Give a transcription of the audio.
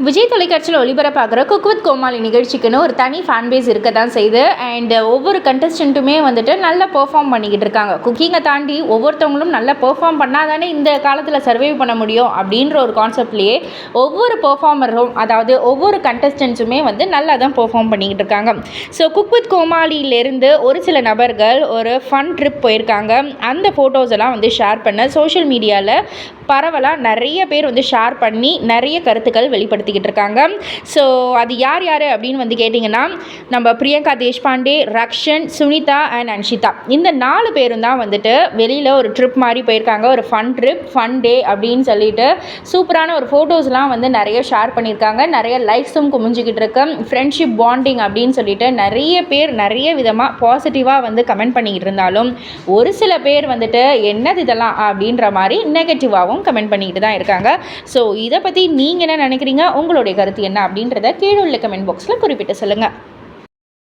விஜய் தொலைக்காட்சியில் ஒளிபரப்பாகிற cook with கோமாளி நிகழ்ச்சிக்குன்னு ஒரு தனி ஃபேன் பேஸ் இருக்க தான் செய்யுது. அண்ட் ஒவ்வொரு கண்டஸ்டண்ட்டுமே வந்துட்டு நல்லா பெர்ஃபார்ம் பண்ணிக்கிட்டு இருக்காங்க. குக்கிங்கை தாண்டி ஒவ்வொருத்தவங்களும் நல்லா பெர்ஃபார்ம் பண்ணால் தானே இந்த காலத்தில் சர்வைவ் பண்ண முடியும் அப்படின்ற ஒரு கான்செப்ட்லேயே ஒவ்வொரு பெர்ஃபார்மரும், அதாவது ஒவ்வொரு கண்டஸ்டன்ஸுமே வந்து நல்லா தான் பெர்ஃபார்ம் பண்ணிக்கிட்டு இருக்காங்க. ஸோ குக் வித் கோமாளியிலேருந்து ஒரு சில நபர்கள் ஒரு ஃபன் ட்ரிப் போயிருக்காங்க. அந்த ஃபோட்டோஸ் எல்லாம் வந்து ஷேர் பண்ண சோஷியல் மீடியாவில் பரவலாக நிறைய பேர் வந்து ஷேர் பண்ணி நிறைய கருத்துக்கள் வெளிப்படுத்திக்கிட்டு இருக்காங்க. ஸோ அது யார் யார் அப்படின்னு வந்து கேட்டிங்கன்னா, நம்ம பிரியங்கா தேஷ்பாண்டே, ரக்ஷன், சுனிதா அண்ட் அன்ஷிதா, இந்த 4 பேரும் தான் வந்துட்டு வெளியில் ஒரு ட்ரிப் மாதிரி போயிருக்காங்க. ஒரு ஃபன் ட்ரிப், ஃபன் டே அப்படின்னு சொல்லிட்டு சூப்பரான ஒரு ஃபோட்டோஸ்லாம் வந்து நிறைய ஷேர் பண்ணியிருக்காங்க. நிறைய லைக்ஸும் குமிஞ்சிக்கிட்டு இருக்கு. ஃப்ரெண்ட்ஷிப் பாண்டிங் அப்படின்னு சொல்லிட்டு நிறைய பேர் நிறைய விதமாக பாசிட்டிவாக வந்து கமெண்ட் பண்ணிக்கிட்டு இருந்தாலும், ஒரு சில பேர் வந்துட்டு என்னது இதெல்லாம் அப்படின்ற மாதிரி நெகட்டிவாகவும் கமெண்ட் பண்ணிக்கிட்டு தான் இருக்காங்க. ஸோ இதை பற்றி நீங்கள் என்ன நினைக்கிறீங்க, உங்களுடைய கருத்து என்ன அப்படின்றத கீழே உள்ள கமெண்ட் பாக்ஸில் குறிப்பிட்டு சொல்லுங்கள்.